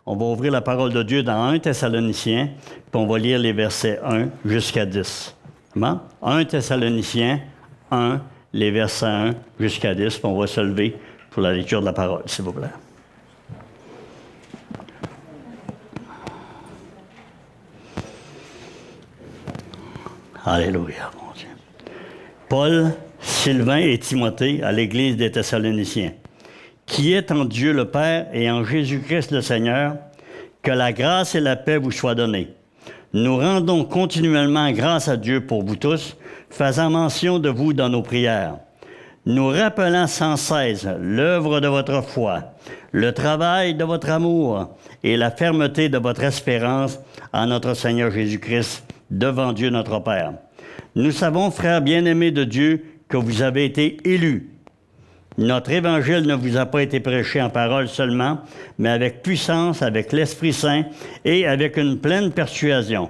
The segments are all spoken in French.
on va ouvrir la parole de Dieu dans 1 Thessaloniciens, puis on va lire les versets 1 jusqu'à 10. Comment? 1 Thessaloniciens 1, les versets 1 jusqu'à 10, puis on va se lever pour la lecture de la parole, s'il vous plaît. Alléluia, mon Dieu. Paul, Sylvain et Timothée à l'Église des Thessaloniciens, qui est en Dieu le Père et en Jésus-Christ le Seigneur, que la grâce et la paix vous soient données. Nous rendons continuellement grâce à Dieu pour vous tous, faisant mention de vous dans nos prières, nous rappelant sans cesse l'œuvre de votre foi, le travail de votre amour et la fermeté de votre espérance en notre Seigneur Jésus-Christ, devant Dieu notre Père. Nous savons, frères bien-aimés de Dieu, que vous avez été élus. Notre évangile ne vous a pas été prêché en parole seulement, mais avec puissance, avec l'Esprit Saint et avec une pleine persuasion,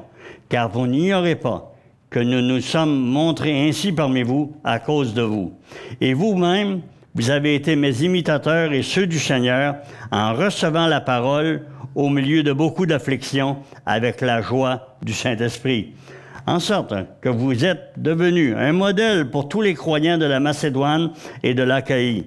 car vous n'ignorez pas que nous nous sommes montrés ainsi parmi vous à cause de vous. Et vous-même, vous avez été mes imitateurs et ceux du Seigneur en recevant la parole au milieu de beaucoup d'afflictions avec la joie du Saint-Esprit. En sorte que vous êtes devenus un modèle pour tous les croyants de la Macédoine et de l'Achaïe.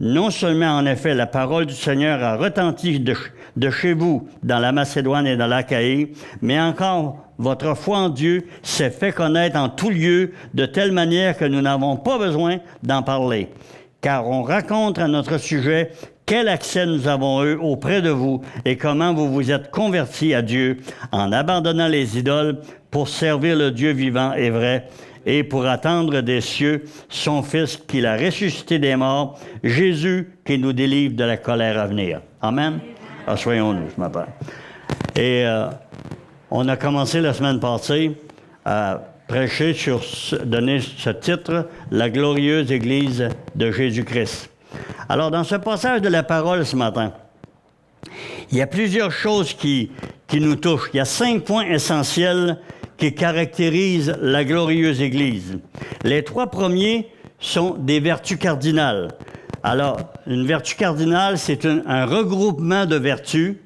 Non seulement, en effet, la parole du Seigneur a retenti de chez vous dans la Macédoine et dans l'Achaïe, mais encore votre foi en Dieu s'est fait connaître en tout lieu de telle manière que nous n'avons pas besoin d'en parler. Car on raconte à notre sujet quel accès nous avons eu auprès de vous et comment vous vous êtes convertis à Dieu en abandonnant les idoles pour servir le Dieu vivant et vrai et pour attendre des cieux son Fils qu'il a ressuscité des morts, Jésus qui nous délivre de la colère à venir. Amen? Assoyons-nous ce matin. Et on a commencé la semaine passée à prêcher donner ce titre, « La glorieuse Église de Jésus-Christ ». Alors, dans ce passage de la parole ce matin, il y a plusieurs choses qui nous touchent. Il y a 5 points essentiels qui caractérisent la glorieuse Église. Les 3 premiers sont des vertus cardinales. Alors, une vertu cardinale, c'est un regroupement de vertus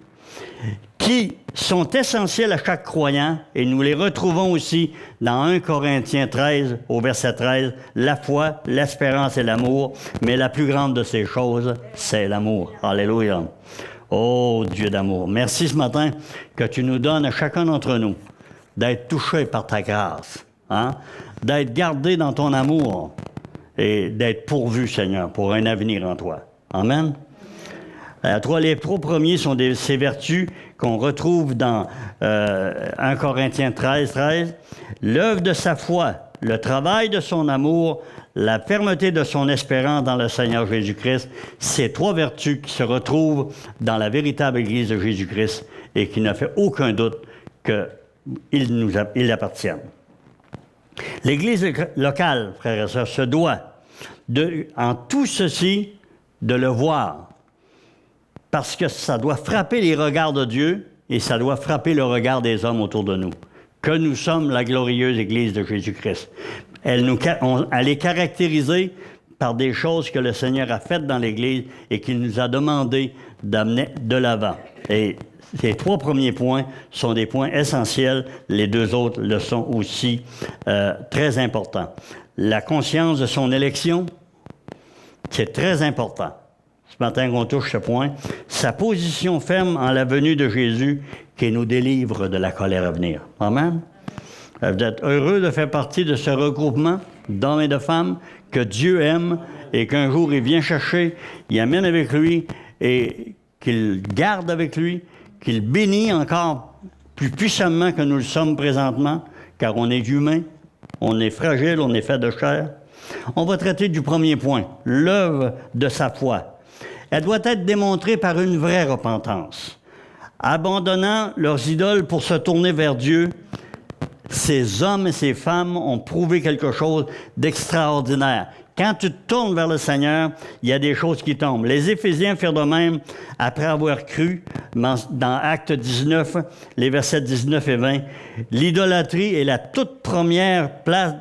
qui sont essentielles à chaque croyant, et nous les retrouvons aussi dans 1 Corinthiens 13, au verset 13, la foi, l'espérance et l'amour, mais la plus grande de ces choses, c'est l'amour. Alléluia. Oh, Dieu d'amour, merci ce matin que tu nous donnes à chacun d'entre nous d'être touchés par ta grâce, hein? D'être gardés dans ton amour et d'être pourvus, Seigneur, pour un avenir en toi. Amen. Les 3 premiers sont ces vertus qu'on retrouve dans 1 Corinthiens 13, 13. L'œuvre de sa foi, le travail de son amour, la fermeté de son espérance dans le Seigneur Jésus-Christ, ces 3 vertus qui se retrouvent dans la véritable Église de Jésus-Christ et qui ne fait aucun doute qu'il appartiennent. L'Église locale, frères et sœurs, se doit, en tout ceci, de le voir. Parce que ça doit frapper les regards de Dieu et ça doit frapper le regard des hommes autour de nous. Que nous sommes la glorieuse Église de Jésus-Christ. Elle est caractérisée par des choses que le Seigneur a faites dans l'Église et qu'il nous a demandé d'amener de l'avant. Et ces 3 premiers points sont des points essentiels. Les 2 autres le sont aussi très importants. La conscience de son élection, c'est très important. Ce matin qu'on touche ce point, sa position ferme en la venue de Jésus qui nous délivre de la colère à venir. Amen. Vous êtes heureux de faire partie de ce regroupement d'hommes et de femmes que Dieu aime et qu'un jour il vient chercher, il amène avec lui et qu'il garde avec lui, qu'il bénit encore plus puissamment que nous le sommes présentement, car on est humain, on est fragile, on est fait de chair. On va traiter du premier point, l'œuvre de sa foi. Elle doit être démontrée par une vraie repentance. Abandonnant leurs idoles pour se tourner vers Dieu, ces hommes et ces femmes ont prouvé quelque chose d'extraordinaire. Quand tu te tournes vers le Seigneur, il y a des choses qui tombent. Les Éphésiens firent de même après avoir cru, dans Actes 19, les versets 19 et 20. L'idolâtrie est la toute première place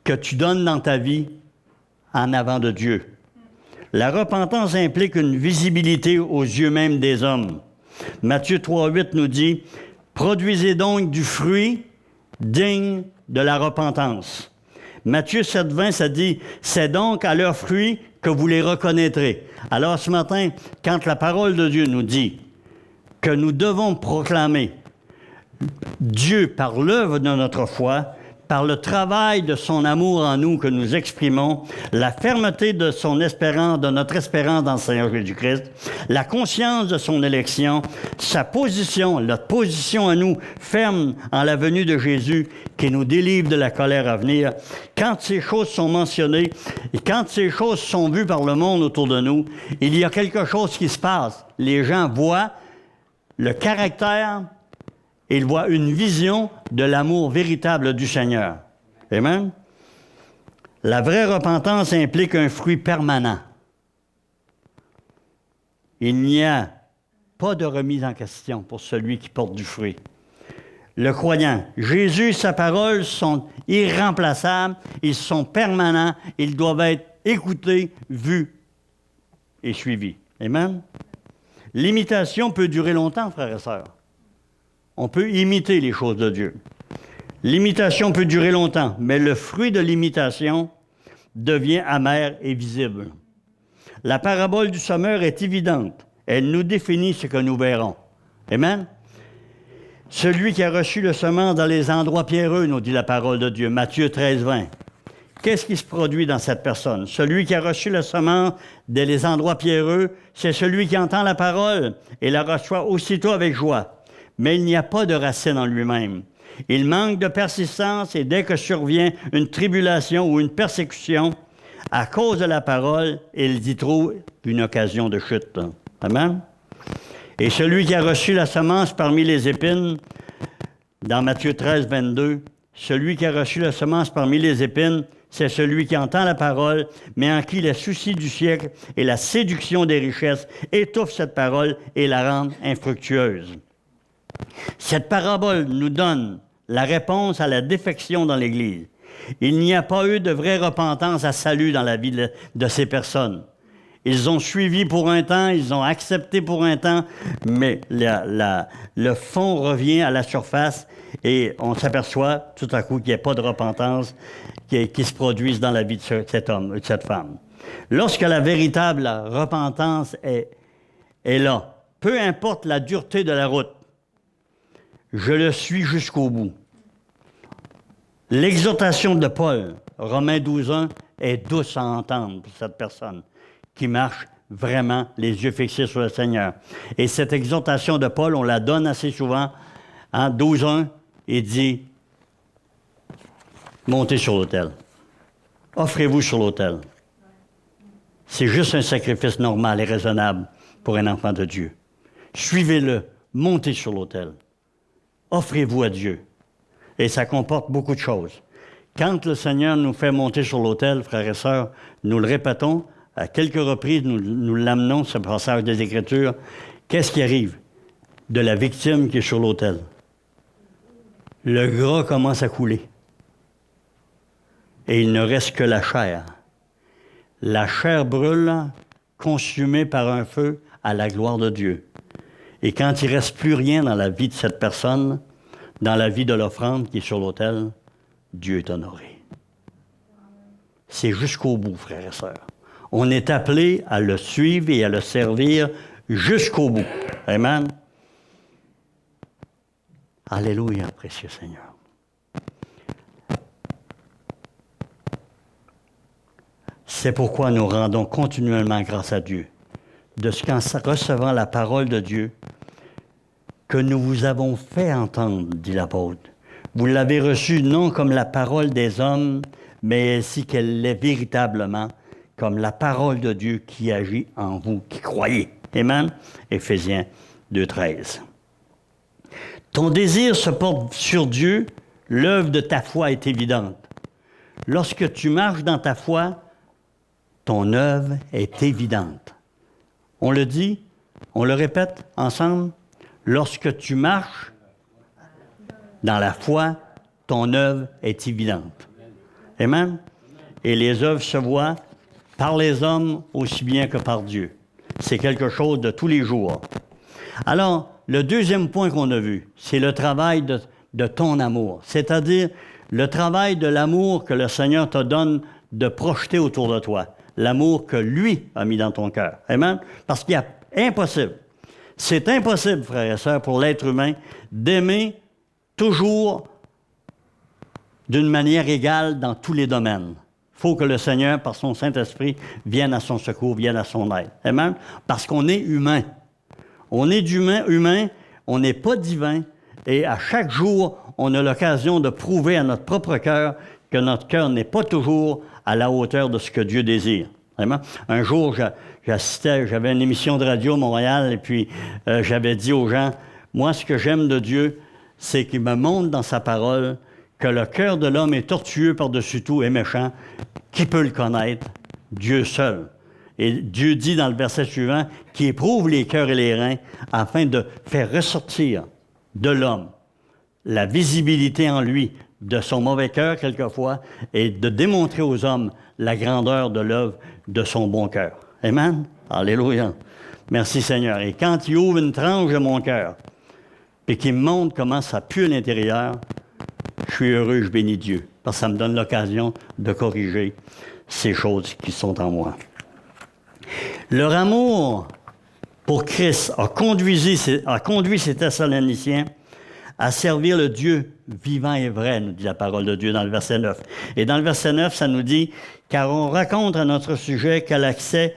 que tu donnes dans ta vie en avant de Dieu. La repentance implique une visibilité aux yeux même des hommes. Matthieu 3,8 nous dit « Produisez donc du fruit digne de la repentance. » Matthieu 7,20, ça dit « C'est donc à leurs fruits que vous les reconnaîtrez. » Alors ce matin, quand la parole de Dieu nous dit que nous devons proclamer Dieu par l'œuvre de notre foi, par le travail de son amour en nous que nous exprimons, la fermeté de son espérance, de notre espérance dans le Seigneur Jésus-Christ, la conscience de son élection, sa position, notre position à nous ferme en la venue de Jésus qui nous délivre de la colère à venir. Quand ces choses sont mentionnées et quand ces choses sont vues par le monde autour de nous, il y a quelque chose qui se passe. Les gens voient le caractère, ils voient une vision de l'amour véritable du Seigneur. Amen? La vraie repentance implique un fruit permanent. Il n'y a pas de remise en question pour celui qui porte du fruit. Le croyant, Jésus et sa parole sont irremplaçables, ils sont permanents, ils doivent être écoutés, vus et suivis. Amen? L'imitation peut durer longtemps, frères et sœurs. On peut imiter les choses de Dieu. L'imitation peut durer longtemps, mais le fruit de l'imitation devient amer et visible. La parabole du semeur est évidente. Elle nous définit ce que nous verrons. Amen? Celui qui a reçu le semence dans les endroits pierreux, nous dit la parole de Dieu, Matthieu 13, 20. Qu'est-ce qui se produit dans cette personne? Celui qui a reçu le semence dans les endroits pierreux, c'est celui qui entend la parole et la reçoit aussitôt avec joie. Mais il n'y a pas de racine en lui-même. Il manque de persistance et dès que survient une tribulation ou une persécution, à cause de la parole, il y trouve une occasion de chute. Amen? Et celui qui a reçu la semence parmi les épines, dans Matthieu 13, 22, celui qui a reçu la semence parmi les épines, c'est celui qui entend la parole, mais en qui les soucis du siècle et la séduction des richesses étouffent cette parole et la rendent infructueuse. Cette parabole nous donne la réponse à la défection dans l'Église. Il n'y a pas eu de vraie repentance à salut dans la vie de ces personnes. Ils ont suivi pour un temps, ils ont accepté pour un temps, mais le fond revient à la surface et on s'aperçoit tout à coup qu'il n'y a pas de repentance qui se produise dans la vie de cet homme, de cette femme. Lorsque la véritable repentance est là, peu importe la dureté de la route, je le suis jusqu'au bout. L'exhortation de Paul, Romains 12:1, est douce à entendre pour cette personne qui marche vraiment les yeux fixés sur le Seigneur. Et cette exhortation de Paul, on la donne assez souvent. En 12:1, il dit « Montez sur l'autel. Offrez-vous sur l'autel. » C'est juste un sacrifice normal et raisonnable pour un enfant de Dieu. Suivez-le, montez sur l'autel. Offrez-vous à Dieu. Et ça comporte beaucoup de choses. Quand le Seigneur nous fait monter sur l'autel, frères et sœurs, nous le répétons, à quelques reprises, nous l'amenons, ce passage des Écritures. Qu'est-ce qui arrive de la victime qui est sur l'autel? Le gras commence à couler. Et il ne reste que la chair. La chair brûle, consumée par un feu à la gloire de Dieu. Et quand il ne reste plus rien dans la vie de cette personne, dans la vie de l'offrande qui est sur l'autel, Dieu est honoré. C'est jusqu'au bout, frères et sœurs. On est appelé à le suivre et à le servir jusqu'au bout. Amen. Alléluia, précieux Seigneur. C'est pourquoi nous rendons continuellement grâce à Dieu, de ce qu'en recevant la parole de Dieu, que nous vous avons fait entendre, dit l'apôtre. Vous l'avez reçue non comme la parole des hommes, mais ainsi qu'elle l'est véritablement, comme la parole de Dieu qui agit en vous, qui croyez. Amen. Éphésiens 2:13. Ton désir se porte sur Dieu, l'œuvre de ta foi est évidente. Lorsque tu marches dans ta foi, ton œuvre est évidente. On le dit, on le répète ensemble. Lorsque tu marches dans la foi, ton œuvre est évidente. Amen. Et les œuvres se voient par les hommes aussi bien que par Dieu. C'est quelque chose de tous les jours. Alors, le deuxième point qu'on a vu, c'est le travail de ton amour, c'est-à-dire le travail de l'amour que le Seigneur te donne de projeter autour de toi, l'amour que lui a mis dans ton cœur. Amen? Parce qu'il est impossible. C'est impossible, frères et sœurs, pour l'être humain d'aimer toujours d'une manière égale dans tous les domaines. Il faut que le Seigneur, par son Saint-Esprit, vienne à son secours, vienne à son aide. Amen? Parce qu'on est humain. On est humain, on n'est pas divin, et à chaque jour, on a l'occasion de prouver à notre propre cœur que notre cœur n'est pas toujours à la hauteur de ce que Dieu désire. Amen? Un jour, j'avais une émission de radio à Montréal, et puis j'avais dit aux gens, moi, ce que j'aime de Dieu, c'est qu'il me montre dans sa parole que le cœur de l'homme est tortueux par-dessus tout et méchant. Qui peut le connaître? Dieu seul. Et Dieu dit dans le verset suivant qu'il éprouve les cœurs et les reins afin de faire ressortir de l'homme la visibilité en lui de son mauvais cœur quelquefois et de démontrer aux hommes la grandeur de l'œuvre de son bon cœur. Amen? Alléluia. Merci Seigneur. Et quand il ouvre une tranche de mon cœur et qu'il me montre comment ça pue à l'intérieur, je suis heureux, je bénis Dieu, parce que ça me donne l'occasion de corriger ces choses qui sont en moi. Leur amour pour Christ a conduit ces Thessaloniciens à servir le Dieu vivant et vrai, nous dit la parole de Dieu dans le verset 9. Et dans le verset 9, ça nous dit « Car on raconte à notre sujet quel accès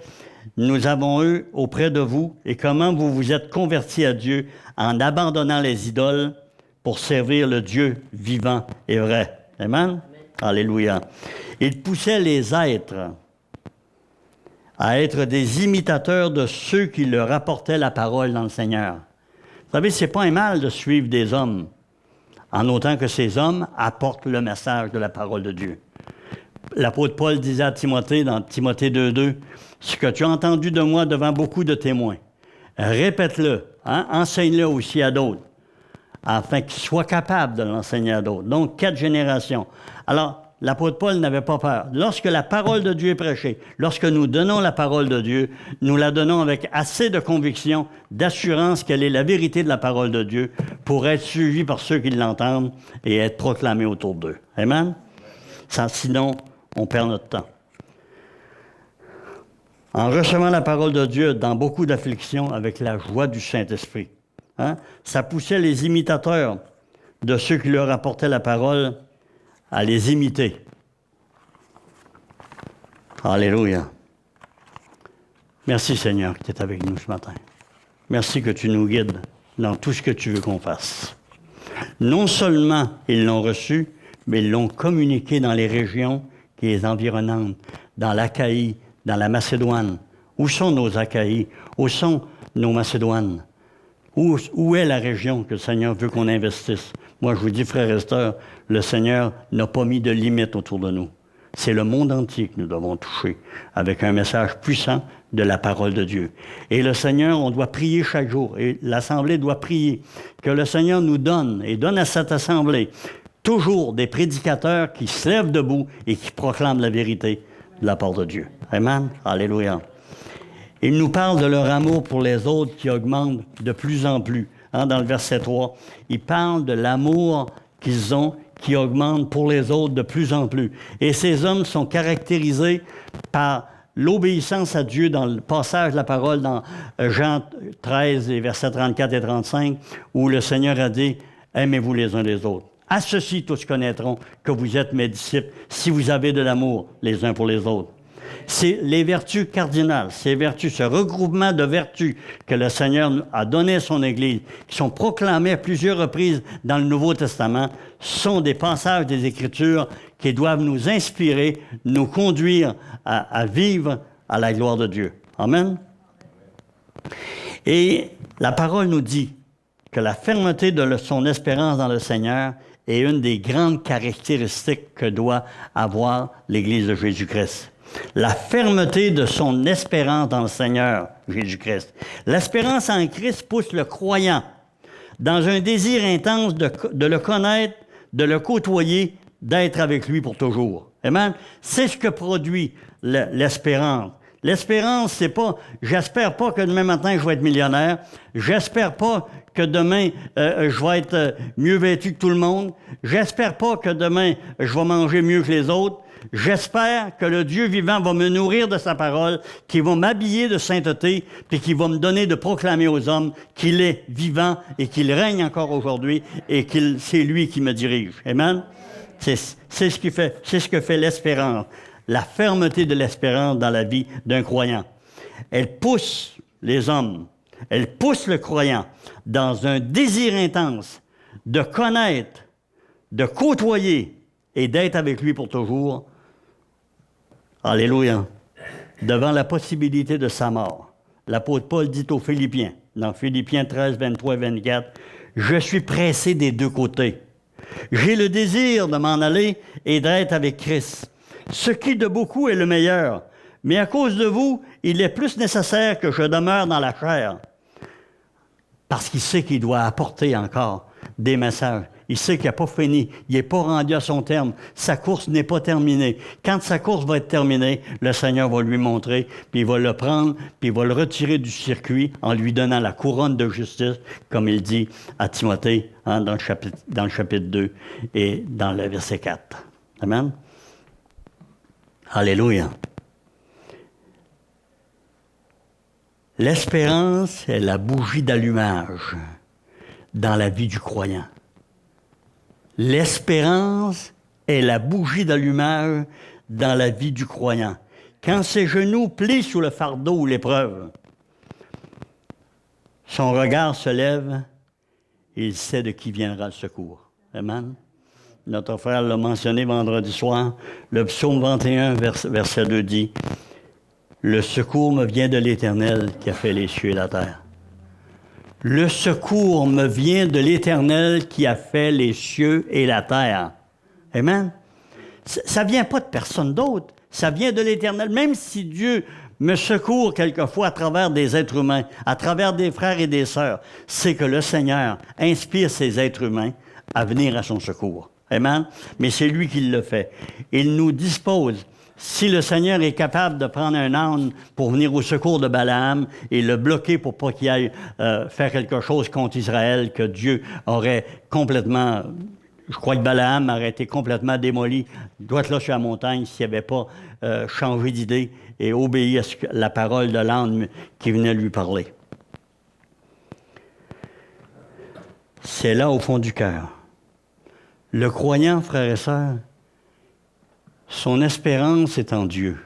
nous avons eu auprès de vous et comment vous vous êtes convertis à Dieu en abandonnant les idoles pour servir le Dieu vivant et vrai. » Amen? Amen. Alléluia. Il poussait les êtres à être des imitateurs de ceux qui leur apportaient la parole dans le Seigneur. Vous savez, c'est pas un mal de suivre des hommes, en autant que ces hommes apportent le message de la parole de Dieu. L'apôtre Paul disait à Timothée, dans Timothée 2:2, « Ce que tu as entendu de moi devant beaucoup de témoins, répète-le, enseigne-le aussi à d'autres, afin qu'ils soient capables de l'enseigner à d'autres. » Donc, 4 générations. Alors, l'apôtre Paul n'avait pas peur. Lorsque la parole de Dieu est prêchée, lorsque nous donnons la parole de Dieu, nous la donnons avec assez de conviction, d'assurance qu'elle est la vérité de la parole de Dieu pour être suivie par ceux qui l'entendent et être proclamée autour d'eux. Amen? Sinon, on perd notre temps. En recevant la parole de Dieu dans beaucoup d'afflictions avec la joie du Saint-Esprit, ça poussait les imitateurs de ceux qui leur apportaient la parole à les imiter. Alléluia. Merci Seigneur que tu es avec nous ce matin. Merci que tu nous guides dans tout ce que tu veux qu'on fasse. Non seulement ils l'ont reçu, mais ils l'ont communiqué dans les régions qui les environnantes, dans l'Achaïe, dans la Macédoine. Où sont nos Achaïes? Où sont nos Macédoines? Où est la région que le Seigneur veut qu'on investisse? Moi, je vous dis, frères et sœurs, le Seigneur n'a pas mis de limite autour de nous. C'est le monde entier que nous devons toucher avec un message puissant de la parole de Dieu. Et le Seigneur, on doit prier chaque jour. Et l'Assemblée doit prier que le Seigneur nous donne et donne à cette Assemblée toujours des prédicateurs qui se lèvent debout et qui proclament la vérité de la part de Dieu. Amen. Alléluia. Il nous parle de leur amour pour les autres qui augmente de plus en plus. Dans le verset 3, il parle de l'amour qu'ils ont qui augmente pour les autres de plus en plus. Et ces hommes sont caractérisés par l'obéissance à Dieu dans le passage de la parole dans Jean 13, les versets 34 et 35, où le Seigneur a dit « Aimez-vous les uns les autres. À ceci, tous connaîtront que vous êtes mes disciples si vous avez de l'amour les uns pour les autres. » C'est les vertus cardinales, ce regroupement de vertus que le Seigneur a donné à son Église, qui sont proclamées à plusieurs reprises dans le Nouveau Testament, sont des passages des Écritures qui doivent nous inspirer, nous conduire à vivre à la gloire de Dieu. Amen. Et la parole nous dit que la fermeté de son espérance dans le Seigneur est une des grandes caractéristiques que doit avoir l'Église de Jésus-Christ. La fermeté de son espérance dans le Seigneur Jésus-Christ. L'espérance en Christ pousse le croyant dans un désir intense de le connaître, de le côtoyer, d'être avec lui pour toujours. Amen? C'est ce que produit l'espérance. L'espérance, c'est pas, j'espère pas que demain matin, je vais être millionnaire. J'espère pas que demain, je vais être mieux vêtu que tout le monde. J'espère pas que demain, je vais manger mieux que les autres. J'espère que le Dieu vivant va me nourrir de sa parole, qu'il va m'habiller de sainteté, puis qu'il va me donner de proclamer aux hommes qu'il est vivant et qu'il règne encore aujourd'hui et que c'est lui qui me dirige. Amen? C'est ce que fait l'espérance. La fermeté de l'espérance dans la vie d'un croyant. Elle pousse les hommes, elle pousse le croyant dans un désir intense de connaître, de côtoyer et d'être avec lui pour toujours. Alléluia. Devant la possibilité de sa mort. L'apôtre Paul dit aux Philippiens, dans Philippiens 13, 23 et 24, « Je suis pressé des deux côtés. J'ai le désir de m'en aller et d'être avec Christ. Ce qui de beaucoup est le meilleur. Mais à cause de vous, il est plus nécessaire que je demeure dans la chair. » Parce qu'il sait qu'il doit apporter encore des messages. Il sait qu'il n'a pas fini. Il n'est pas rendu à son terme. Sa course n'est pas terminée. Quand sa course va être terminée, le Seigneur va lui montrer, puis il va le prendre, puis il va le retirer du circuit en lui donnant la couronne de justice, comme il dit à Timothée dans le chapitre 2 et dans le verset 4. Amen. Alléluia. L'espérance est la bougie d'allumage dans la vie du croyant. L'espérance est la bougie d'allumage dans la vie du croyant. Quand ses genoux plient sous le fardeau ou l'épreuve, son regard se lève et il sait de qui viendra le secours. Amen. Notre frère l'a mentionné vendredi soir. Le psaume 21, verset 2 dit « Le secours me vient de l'Éternel qui a fait les cieux et la terre. » Le secours me vient de l'Éternel qui a fait les cieux et la terre. Amen. Ça ne vient pas de personne d'autre. Ça vient de l'Éternel. Même si Dieu me secourt quelquefois à travers des êtres humains, à travers des frères et des sœurs, c'est que le Seigneur inspire ces êtres humains à venir à son secours. Amen. Mais c'est lui qui le fait. Il nous dispose. Si le Seigneur est capable de prendre un âne pour venir au secours de Balaam et le bloquer pour pas qu'il aille faire quelque chose contre Israël, que Dieu aurait complètement... Je crois que Balaam aurait été complètement démoli, droit là sur la montagne, s'il n'avait pas changé d'idée et obéi à la parole de l'âne qui venait lui parler. C'est là au fond du cœur. Le croyant, frères et sœurs, son espérance est en Dieu.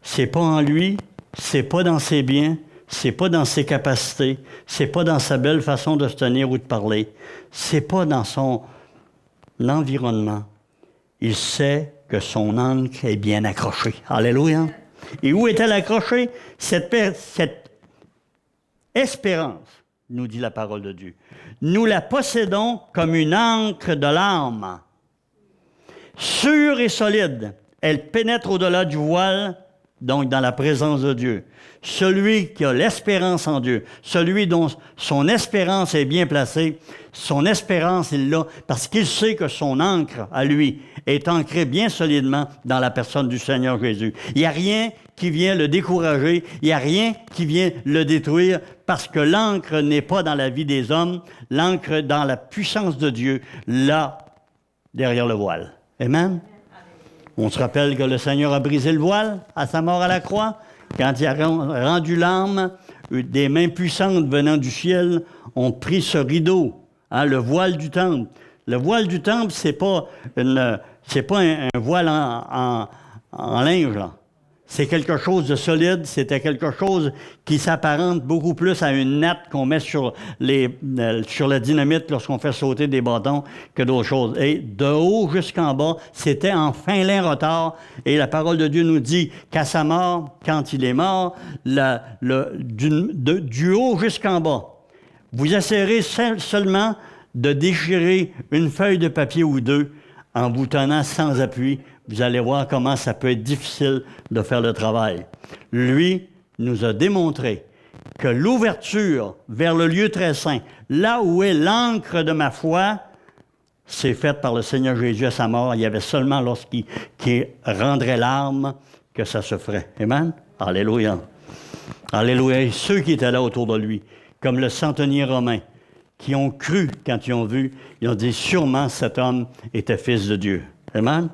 C'est pas en lui, c'est pas dans ses biens, c'est pas dans ses capacités, c'est pas dans sa belle façon de se tenir ou de parler, c'est pas dans son environnement. Il sait que son ancre est bien accrochée. Alléluia. Et où est-elle accrochée? Cette espérance, nous dit la parole de Dieu. Nous la possédons comme une ancre de l'âme. Sûre et solide, elle pénètre au-delà du voile, donc dans la présence de Dieu. Celui qui a l'espérance en Dieu, celui dont son espérance est bien placée, son espérance, il l'a parce qu'il sait que son ancre, à lui, est ancrée bien solidement dans la personne du Seigneur Jésus. Il n'y a rien qui vient le décourager, il n'y a rien qui vient le détruire, parce que l'ancre n'est pas dans la vie des hommes, l'ancre dans la puissance de Dieu, là, derrière le voile. Amen. On se rappelle que le Seigneur a brisé le voile à sa mort à la croix. Quand il a rendu l'âme, des mains puissantes venant du ciel ont pris ce rideau, le voile du temple. Le voile du temple, c'est pas un voile en linge, là. C'est quelque chose de solide, c'était quelque chose qui s'apparente beaucoup plus à une natte qu'on met sur la dynamite lorsqu'on fait sauter des bâtons que d'autres choses. Et de haut jusqu'en bas, c'était en fin lin retors. Et la parole de Dieu nous dit qu'à sa mort, quand il est mort, du haut jusqu'en bas, vous essayerez seulement de déchirer une feuille de papier ou deux en vous tenant sans appui. Vous allez voir comment ça peut être difficile de faire le travail. Lui nous a démontré que l'ouverture vers le lieu très saint, là où est l'ancre de ma foi, c'est faite par le Seigneur Jésus à sa mort. Il y avait seulement lorsqu'il rendrait l'arme que ça se ferait. Amen? Alléluia. Alléluia. Et ceux qui étaient là autour de lui, comme le centenier romain, qui ont cru quand ils ont vu, ils ont dit sûrement cet homme était fils de Dieu. Amen?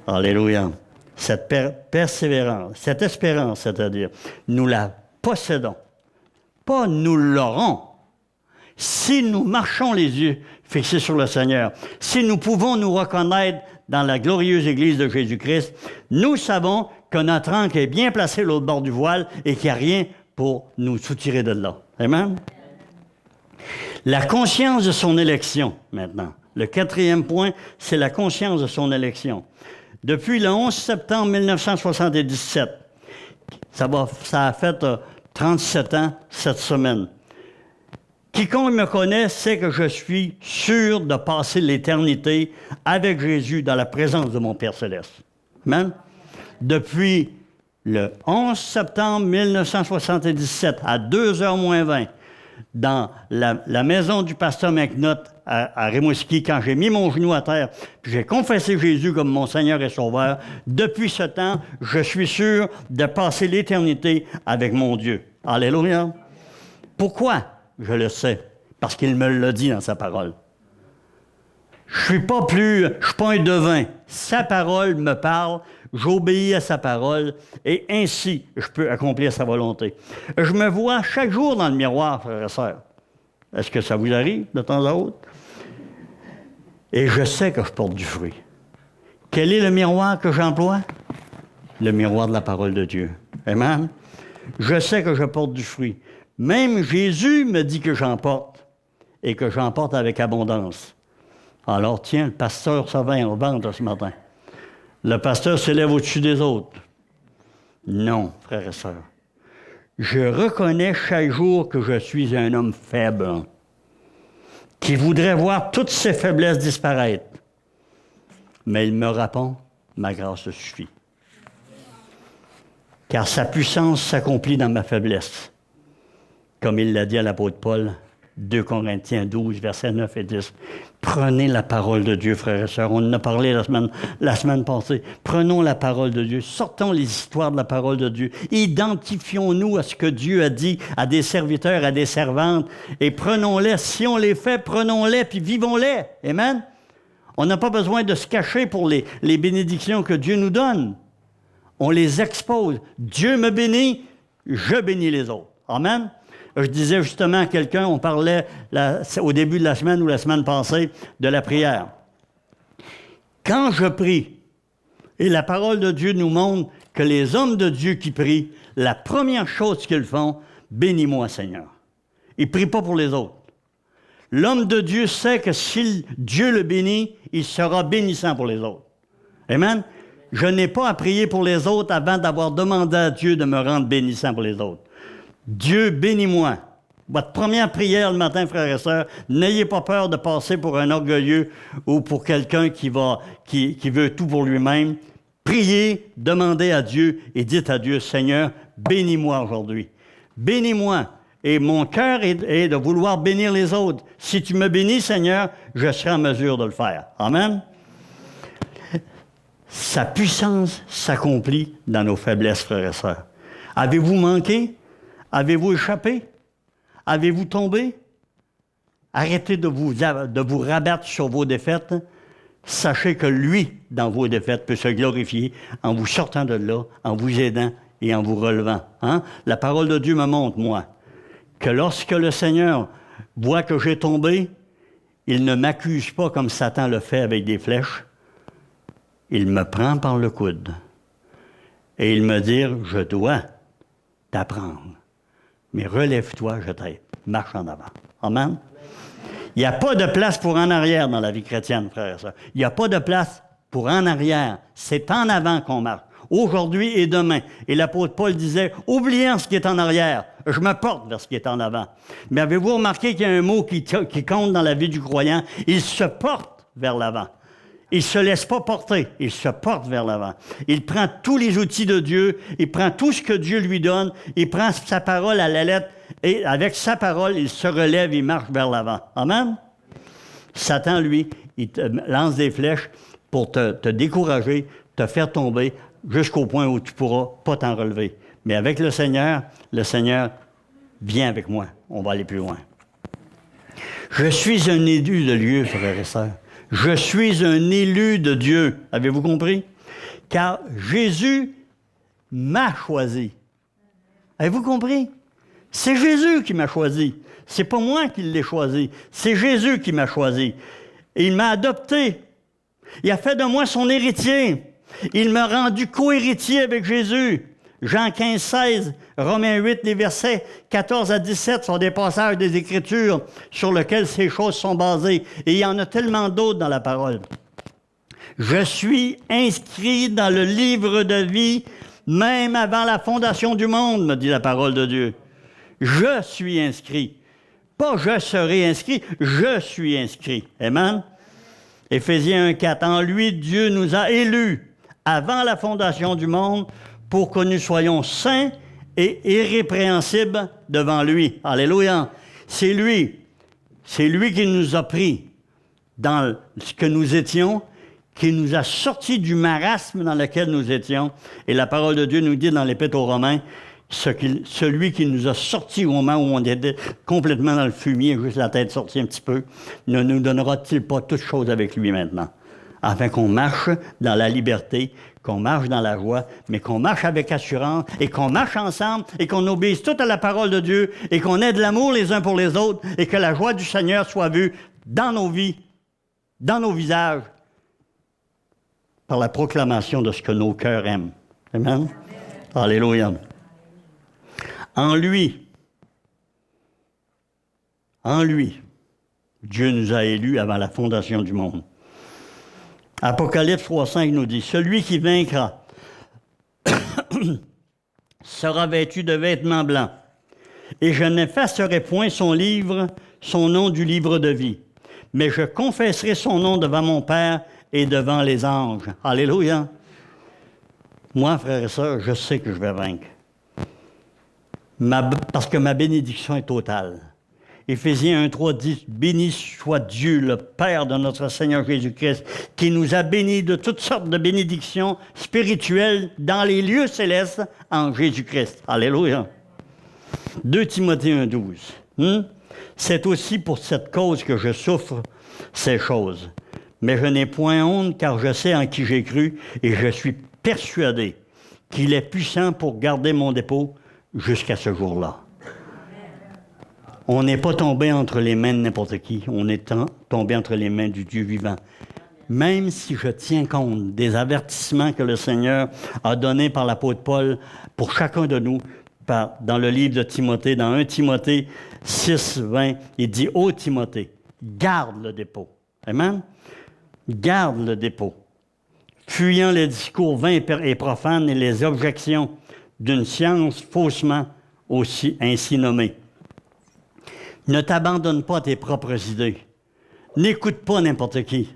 Alléluia. Cette persévérance, cette espérance, c'est-à-dire, nous la possédons. Pas nous l'aurons. Si nous marchons les yeux fixés sur le Seigneur, si nous pouvons nous reconnaître dans la glorieuse Église de Jésus-Christ, nous savons que notre ancre est bien placée à l'autre bord du voile et qu'il n'y a rien pour nous soutirer de là. Amen? La conscience de son élection, maintenant. Le 4e point, c'est la conscience de son élection. Depuis le 11 septembre 1977, ça a fait 37 ans cette semaine. Quiconque me connaît sait que je suis sûr de passer l'éternité avec Jésus dans la présence de mon Père Céleste. Amen? Depuis le 11 septembre 1977, à 2h moins 20, dans la maison du pasteur McNutt à Rimouski, quand j'ai mis mon genou à terre, puis j'ai confessé Jésus comme mon Seigneur et Sauveur, depuis ce temps, je suis sûr de passer l'éternité avec mon Dieu. Alléluia! Pourquoi? Je le sais, parce qu'il me l'a dit dans sa parole. Je suis pas un devin. Sa parole me parle, j'obéis à sa parole, et ainsi, je peux accomplir sa volonté. Je me vois chaque jour dans le miroir, frères et sœurs. Est-ce que ça vous arrive de temps à autre? Et je sais que je porte du fruit. Quel est le miroir que j'emploie? Le miroir de la parole de Dieu. Amen? Je sais que je porte du fruit. Même Jésus me dit que j'en porte, et que j'en porte avec abondance. Alors, tiens, le pasteur, ça va en ventre ce matin. Le pasteur s'élève au-dessus des autres. Non, frères et sœurs. Je reconnais chaque jour que je suis un homme faible, qui voudrait voir toutes ses faiblesses disparaître. Mais il me répond, ma grâce te suffit. Car sa puissance s'accomplit dans ma faiblesse. Comme il l'a dit à l'apôtre Paul, 2 Corinthiens 12, versets 9 et 10. Prenez la parole de Dieu, frères et sœurs. On en a parlé la semaine passée. Prenons la parole de Dieu. Sortons les histoires de la parole de Dieu. Identifions-nous à ce que Dieu a dit à des serviteurs, à des servantes, et prenons-les. Si on les fait, prenons-les, puis vivons-les. Amen? On n'a pas besoin de se cacher pour les bénédictions que Dieu nous donne. On les expose. Dieu me bénit, je bénis les autres. Amen? Je disais justement à quelqu'un, on parlait au début de la semaine ou la semaine passée de la prière. Quand je prie, et la parole de Dieu nous montre que les hommes de Dieu qui prient, la première chose qu'ils font, bénis-moi Seigneur. Ils ne prient pas pour les autres. L'homme de Dieu sait que si Dieu le bénit, il sera bénissant pour les autres. Amen? Je n'ai pas à prier pour les autres avant d'avoir demandé à Dieu de me rendre bénissant pour les autres. Dieu, bénis-moi. Votre première prière le matin, frères et sœurs, n'ayez pas peur de passer pour un orgueilleux ou pour quelqu'un qui veut tout pour lui-même. Priez, demandez à Dieu et dites à Dieu, Seigneur, bénis-moi aujourd'hui. Bénis-moi. Et mon cœur est de vouloir bénir les autres. Si tu me bénis, Seigneur, je serai en mesure de le faire. Amen. Sa puissance s'accomplit dans nos faiblesses, frères et sœurs. Avez-vous manqué? Avez-vous échappé? Avez-vous tombé? Arrêtez de vous rabattre sur vos défaites. Sachez que lui, dans vos défaites, peut se glorifier en vous sortant de là, en vous aidant et en vous relevant. Hein? La parole de Dieu me montre, moi, que lorsque le Seigneur voit que j'ai tombé, il ne m'accuse pas comme Satan le fait avec des flèches. Il me prend par le coude et il me dit, je dois t'apprendre. Mais relève-toi, je t'aide. Marche en avant. Amen? Il n'y a pas de place pour en arrière dans la vie chrétienne, frères et sœurs. Il n'y a pas de place pour en arrière. C'est en avant qu'on marche. Aujourd'hui et demain. Et l'apôtre Paul disait, oubliant ce qui est en arrière, je me porte vers ce qui est en avant. Mais avez-vous remarqué qu'il y a un mot qui compte dans la vie du croyant? Il se porte vers l'avant. Il ne se laisse pas porter, il se porte vers l'avant. Il prend tous les outils de Dieu, il prend tout ce que Dieu lui donne, il prend sa parole à la lettre, et avec sa parole, il se relève, il marche vers l'avant. Amen? Satan, lui, il te lance des flèches pour te décourager, te faire tomber. jusqu'au point où tu ne pourras pas t'en relever. Mais avec le Seigneur vient avec moi. On va aller plus loin. Je suis un élu de Dieu, frères et sœurs. Je suis un élu de Dieu. Avez-vous compris? Car Jésus m'a choisi. Avez-vous compris? C'est Jésus qui m'a choisi. C'est pas moi qui l'ai choisi. C'est Jésus qui m'a choisi. Et il m'a adopté. Il a fait de moi son héritier. Il m'a rendu co-héritier avec Jésus. Jean 15, 16, Romains 8, les versets 14 à 17 sont des passages des Écritures sur lesquels ces choses sont basées. Et il y en a tellement d'autres dans la parole. Je suis inscrit dans le livre de vie, même avant la fondation du monde, me dit la parole de Dieu. Je suis inscrit. Pas je serai inscrit, je suis inscrit. Amen? Éphésiens 1, 4. En lui, Dieu nous a élus avant la fondation du monde pour que nous soyons saints et irrépréhensibles devant lui. Alléluia. C'est lui qui nous a pris dans ce que nous étions, qui nous a sortis du marasme dans lequel nous étions. Et la parole de Dieu nous dit dans l'Épître aux Romains, celui qui nous a sortis au moment où on était complètement dans le fumier, juste la tête sortie un petit peu, ne nous donnera-t-il pas toutes choses avec lui maintenant? Afin qu'on marche dans la liberté, qu'on marche dans la joie, mais qu'on marche avec assurance et qu'on marche ensemble et qu'on obéisse tout à la parole de Dieu et qu'on ait de l'amour les uns pour les autres et que la joie du Seigneur soit vue dans nos vies, dans nos visages, par la proclamation de ce que nos cœurs aiment. Amen? Alléluia. En lui, Dieu nous a élus avant la fondation du monde. Apocalypse 3,5 nous dit, « Celui qui vaincra sera vêtu de vêtements blancs, et je n'effacerai point son nom du livre de vie, mais je confesserai son nom devant mon Père et devant les anges. » Alléluia! Moi, frères et sœurs, je sais que je vais vaincre. Parce que ma bénédiction est totale. Éphésiens 1,3 dit « Béni soit Dieu, le Père de notre Seigneur Jésus-Christ, qui nous a bénis de toutes sortes de bénédictions spirituelles dans les lieux célestes en Jésus-Christ. » Alléluia. 2 Timothée 1,12. C'est aussi pour cette cause que je souffre ces choses. Mais je n'ai point honte, car je sais en qui j'ai cru, et je suis persuadé qu'il est puissant pour garder mon dépôt jusqu'à ce jour-là. On n'est pas tombé entre les mains de n'importe qui. On est tombé entre les mains du Dieu vivant. Même si je tiens compte des avertissements que le Seigneur a donnés par l'apôtre Paul pour chacun de nous, dans le livre de Timothée, dans 1 Timothée 6, 20, il dit « Ô Timothée, garde le dépôt. » Amen? Garde le dépôt. Fuyant les discours vains et profanes et les objections d'une science faussement ainsi nommée. Ne t'abandonne pas à tes propres idées. N'écoute pas n'importe qui.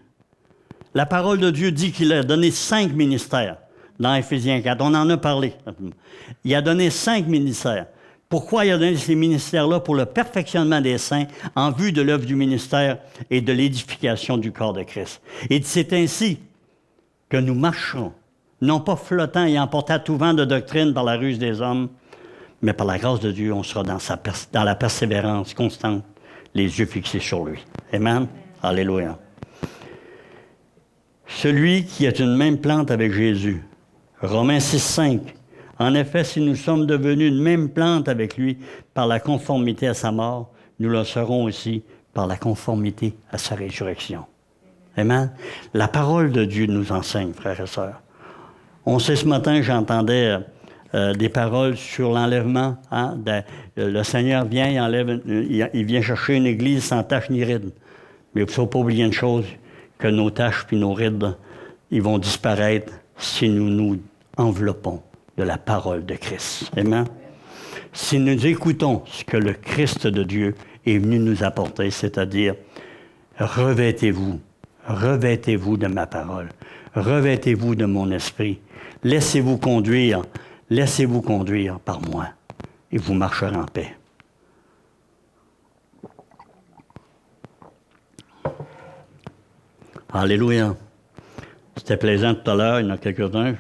La parole de Dieu dit qu'il a donné 5 ministères dans Éphésiens 4. On en a parlé. Il a donné 5 ministères. Pourquoi il a donné ces ministères-là? Pour le perfectionnement des saints en vue de l'œuvre du ministère et de l'édification du corps de Christ. Et c'est ainsi que nous marcherons, non pas flottant et emportant tout vent de doctrine par la ruse des hommes, mais par la grâce de Dieu, on sera dans la persévérance constante, les yeux fixés sur lui. Amen? Alléluia. Celui qui est une même plante avec Jésus. Romains 6, 5. En effet, si nous sommes devenus une même plante avec lui par la conformité à sa mort, nous le serons aussi par la conformité à sa résurrection. Amen? La parole de Dieu nous enseigne, frères et sœurs. On sait ce matin, j'entendais des paroles sur l'enlèvement. Hein, le Seigneur vient, il vient chercher une église sans tache ni ride. Mais il ne faut pas oublier une chose, que nos taches puis nos rides, ils vont disparaître si nous nous enveloppons de la parole de Christ. Amen? Si nous écoutons ce que le Christ de Dieu est venu nous apporter, c'est-à-dire, revêtez-vous de ma parole, revêtez-vous de mon esprit, laissez-vous conduire par moi, et vous marcherez en paix. Alléluia. C'était plaisant tout à l'heure, il y en a quelques-uns.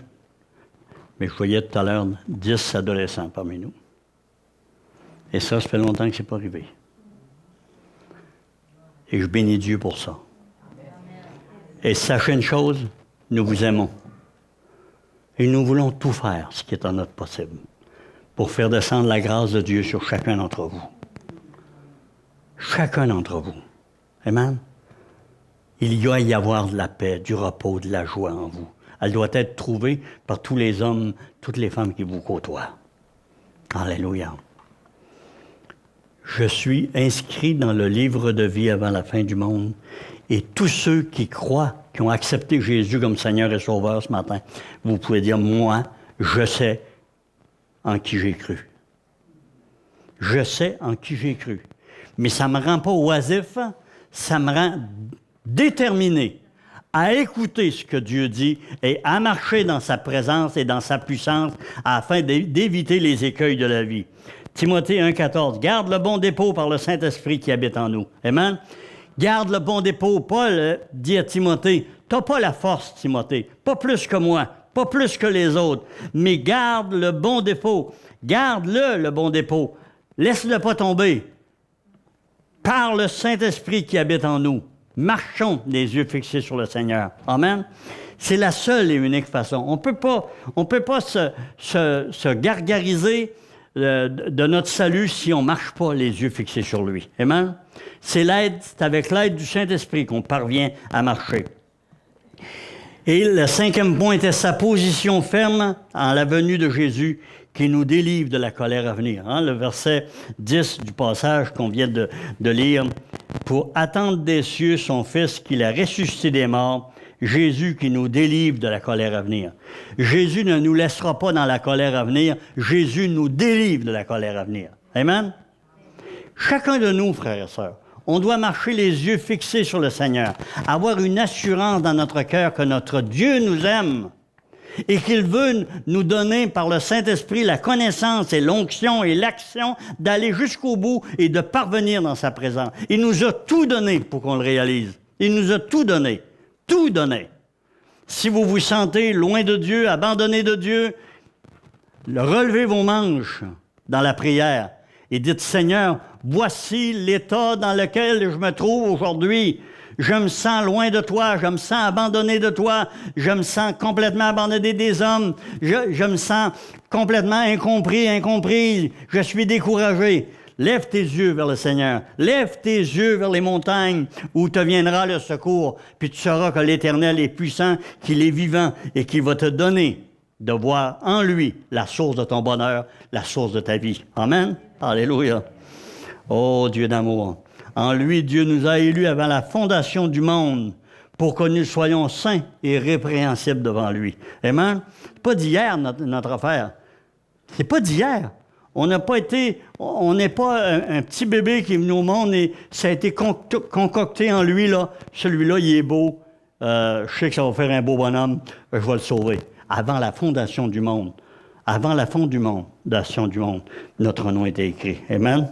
Mais je voyais tout à l'heure 10 adolescents parmi nous. Et ça fait longtemps que ce n'est pas arrivé. Et je bénis Dieu pour ça. Et sachez une chose, nous vous aimons. Et nous voulons tout faire, ce qui est en notre possible, pour faire descendre la grâce de Dieu sur chacun d'entre vous. Chacun d'entre vous. Amen. Il doit y avoir de la paix, du repos, de la joie en vous. Elle doit être trouvée par tous les hommes, toutes les femmes qui vous côtoient. Alléluia. Je suis inscrit dans le livre de vie avant la fin du monde. Et tous ceux qui croient, qui ont accepté Jésus comme Seigneur et Sauveur ce matin, vous pouvez dire, moi, je sais en qui j'ai cru. Je sais en qui j'ai cru. Mais ça ne me rend pas oisif, ça me rend déterminé à écouter ce que Dieu dit et à marcher dans sa présence et dans sa puissance afin d'éviter les écueils de la vie. Timothée 1,14, garde le bon dépôt par le Saint-Esprit qui habite en nous. Amen. Garde le bon dépôt. Paul dit à Timothée, tu n'as pas la force, Timothée, pas plus que moi, pas plus que les autres, mais garde le bon dépôt. Garde-le, le bon dépôt. Laisse-le pas tomber. Par le Saint-Esprit qui habite en nous. Marchons les yeux fixés sur le Seigneur. Amen. C'est la seule et unique façon. On ne peut pas se gargariser de notre salut si on ne marche pas les yeux fixés sur lui. Amen. C'est avec l'aide du Saint-Esprit qu'on parvient à marcher. Et le 5e point était sa position ferme en la venue de Jésus qui nous délivre de la colère à venir. Hein? Le verset 10 du passage qu'on vient de lire. Pour attendre des cieux son Fils qu'il a ressuscité des morts, Jésus qui nous délivre de la colère à venir. Jésus ne nous laissera pas dans la colère à venir. Jésus nous délivre de la colère à venir. Amen? Chacun de nous, frères et sœurs, on doit marcher les yeux fixés sur le Seigneur, avoir une assurance dans notre cœur que notre Dieu nous aime et qu'il veut nous donner par le Saint-Esprit la connaissance et l'onction et l'action d'aller jusqu'au bout et de parvenir dans sa présence. Il nous a tout donné pour qu'on le réalise. Il nous a tout donné. Tout donné. Si vous vous sentez loin de Dieu, abandonné de Dieu, relevez vos manches dans la prière et dites, Seigneur, voici l'état dans lequel je me trouve aujourd'hui. Je me sens loin de toi, je me sens abandonné de toi, je me sens complètement abandonné des hommes, je me sens complètement incompris, je suis découragé. Lève tes yeux vers le Seigneur, lève tes yeux vers les montagnes où te viendra le secours, puis tu sauras que l'Éternel est puissant, qu'il est vivant et qu'il va te donner de voir en lui la source de ton bonheur, la source de ta vie. Amen. Alléluia. Oh Dieu d'amour. En lui, Dieu nous a élus avant la fondation du monde pour que nous soyons saints et répréhensibles devant lui. Amen? C'est pas d'hier notre affaire. C'est pas d'hier. On n'est pas un petit bébé qui est venu au monde et ça a été concocté en lui, là. Celui-là, il est beau. Je sais que ça va faire un beau bonhomme. Je vais le sauver. Avant la fondation du monde. Avant la fondation du monde, notre nom était écrit. Amen?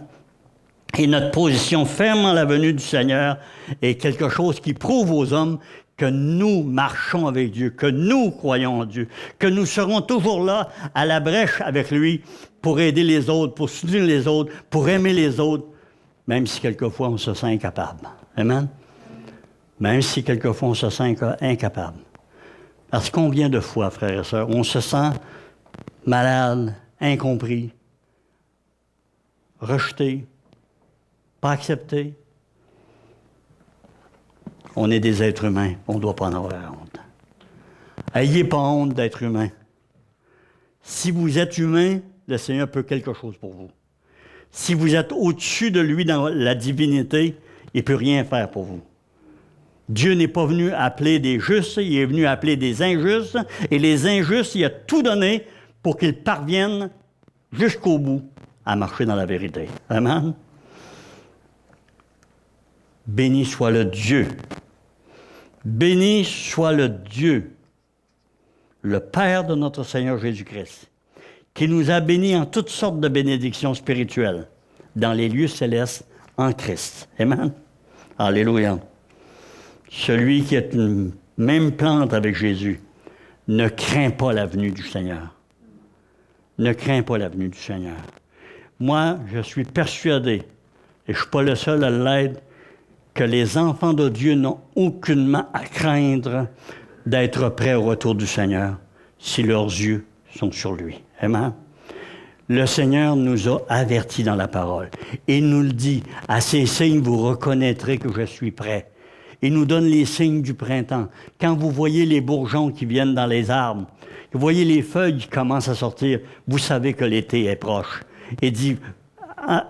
Et notre position ferme en la venue du Seigneur est quelque chose qui prouve aux hommes que nous marchons avec Dieu, que nous croyons en Dieu, que nous serons toujours là à la brèche avec lui pour aider les autres, pour soutenir les autres, pour aimer les autres, même si quelquefois on se sent incapable. Amen? Même si quelquefois on se sent incapable. Parce que combien de fois, frères et sœurs, on se sent malade, incompris, rejeté, pas accepté. On est des êtres humains, on ne doit pas en avoir honte. Ayez pas honte d'être humain. Si vous êtes humain, le Seigneur peut quelque chose pour vous. Si vous êtes au-dessus de lui dans la divinité, il ne peut rien faire pour vous. Dieu n'est pas venu appeler des justes, il est venu appeler des injustes, et les injustes, il a tout donné pour qu'ils parviennent jusqu'au bout à marcher dans la vérité. Amen. Béni soit le Dieu. Béni soit le Dieu, le Père de notre Seigneur Jésus-Christ, qui nous a bénis en toutes sortes de bénédictions spirituelles dans les lieux célestes en Christ. Amen. Alléluia. Celui qui est une même plante avec Jésus ne craint pas la venue du Seigneur. ne crains pas la venue du Seigneur. Moi, je suis persuadé, et je ne suis pas le seul à l'être, que les enfants de Dieu n'ont aucunement à craindre d'être prêts au retour du Seigneur si leurs yeux sont sur lui. Amen. Le Seigneur nous a avertis dans la parole. Il nous le dit, à ces signes, vous reconnaîtrez que je suis prêt. Il nous donne les signes du printemps. Quand vous voyez les bourgeons qui viennent dans les arbres, vous voyez les feuilles qui commencent à sortir, vous savez que l'été est proche. Il dit,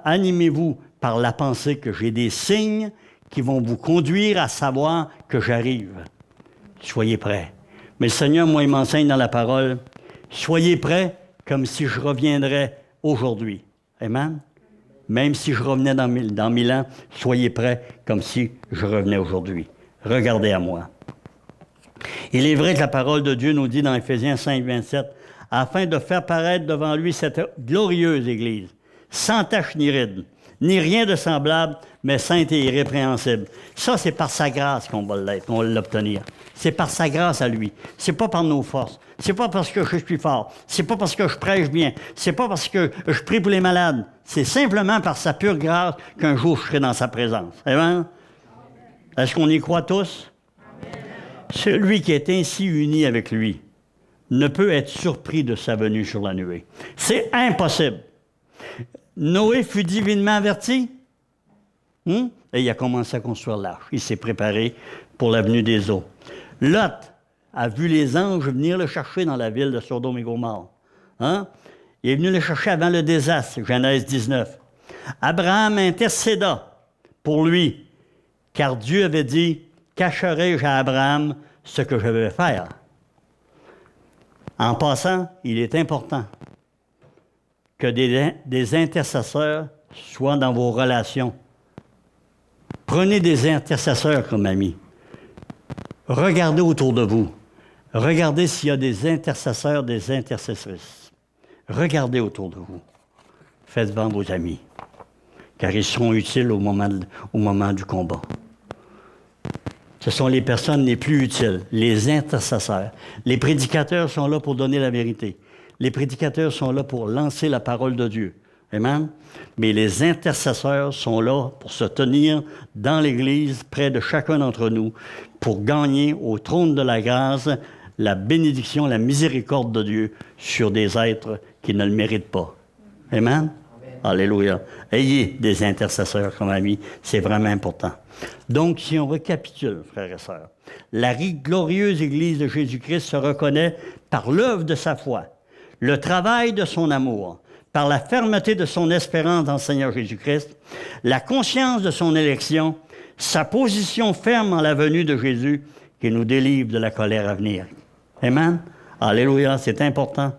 animez-vous par la pensée que j'ai des signes qui vont vous conduire à savoir que j'arrive. Soyez prêts. Mais le Seigneur, moi, il m'enseigne dans la parole, soyez prêts comme si je reviendrais aujourd'hui. Amen? Même si je revenais dans 1000 ans, soyez prêts comme si je revenais aujourd'hui. Regardez à moi. Il est vrai que la parole de Dieu nous dit dans Éphésiens 5, 27, afin de faire paraître devant lui cette glorieuse Église, sans tache ni ride, ni rien de semblable, mais sainte et irrépréhensible. Ça, c'est par sa grâce qu'on va l'obtenir. C'est par sa grâce à lui. C'est pas par nos forces. C'est pas parce que je suis fort. C'est pas parce que je prêche bien. C'est pas parce que je prie pour les malades. C'est simplement par sa pure grâce qu'un jour je serai dans sa présence. Amen? Est-ce qu'on y croit tous? Amen. Celui qui est ainsi uni avec lui ne peut être surpris de sa venue sur la nuée. C'est impossible. Noé fut divinement averti. Et il a commencé à construire l'arche. Il s'est préparé pour la venue des eaux. Lot a vu les anges venir le chercher dans la ville de Sodome et Gomorrhe. Il est venu le chercher avant le désastre, Genèse 19. Abraham intercéda pour lui, car Dieu avait dit, « Cacherai-je à Abraham ce que je vais faire? » En passant, il est important que des intercesseurs soient dans vos relations. Prenez des intercesseurs comme amis. Regardez autour de vous. Regardez s'il y a des intercesseurs, des intercessrices. Regardez autour de vous. Faites-en vos amis, car ils seront utiles au moment du combat. Ce sont les personnes les plus utiles, les intercesseurs. Les prédicateurs sont là pour donner la vérité. Les prédicateurs sont là pour lancer la parole de Dieu. Amen? Mais les intercesseurs sont là pour se tenir dans l'Église, près de chacun d'entre nous, pour gagner au trône de la grâce la bénédiction, la miséricorde de Dieu sur des êtres qui ne le méritent pas. Amen? Amen. Alléluia. Ayez des intercesseurs comme amis, c'est vraiment important. Donc, si on récapitule, frères et sœurs, la glorieuse Église de Jésus-Christ se reconnaît par l'œuvre de sa foi, le travail de son amour, par la fermeté de son espérance dans le Seigneur Jésus-Christ, la conscience de son élection, sa position ferme en la venue de Jésus qui nous délivre de la colère à venir. Amen? Alléluia, c'est important.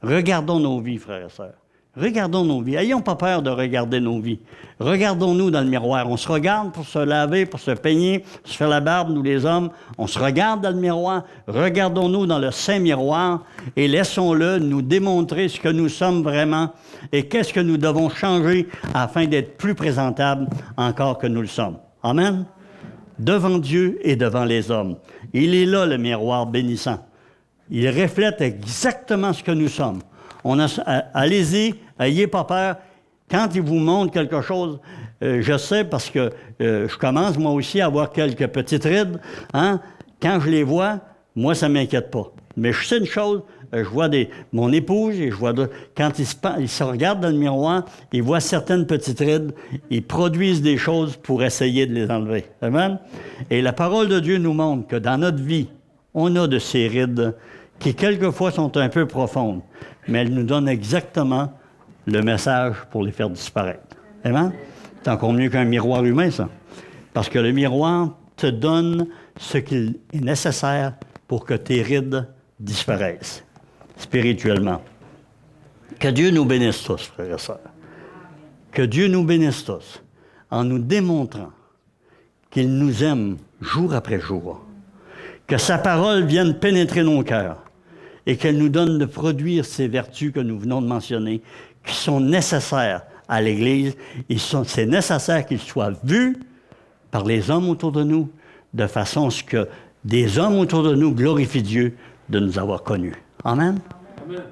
Regardons nos vies, frères et sœurs. Regardons nos vies. Ayons pas peur de regarder nos vies. Regardons-nous dans le miroir. On se regarde pour se laver, pour se peigner, se faire la barbe, nous les hommes. On se regarde dans le miroir. Regardons-nous dans le saint miroir et laissons-le nous démontrer ce que nous sommes vraiment et qu'est-ce que nous devons changer afin d'être plus présentables encore que nous le sommes. Amen? Devant Dieu et devant les hommes. Il est là, le miroir bénissant. Il reflète exactement ce que nous sommes. Allez-y, n'ayez pas peur. Quand il vous montre quelque chose, je sais parce que je commence moi aussi à avoir quelques petites rides. Quand je les vois, moi, ça ne m'inquiète pas. Mais je sais une chose, je vois mon épouse, et je vois quand ils se regardent dans le miroir, ils voient certaines petites rides, ils produisent des choses pour essayer de les enlever. Amen? Et la parole de Dieu nous montre que dans notre vie, on a de ces rides qui, quelquefois, sont un peu profondes, mais elles nous donnent exactement le message pour les faire disparaître. Amen? C'est encore mieux qu'un miroir humain, ça. Parce que le miroir te donne ce qu'il est nécessaire pour que tes rides disparaissent spirituellement. Que Dieu nous bénisse tous, frères et sœurs. Que Dieu nous bénisse tous en nous démontrant qu'il nous aime jour après jour. Que sa parole vienne pénétrer nos cœurs et qu'elle nous donne de produire ces vertus que nous venons de mentionner, qui sont nécessaires à l'Église. C'est nécessaire qu'ils soient vus par les hommes autour de nous, de façon à ce que des hommes autour de nous glorifient Dieu de nous avoir connus. Amen? Amen.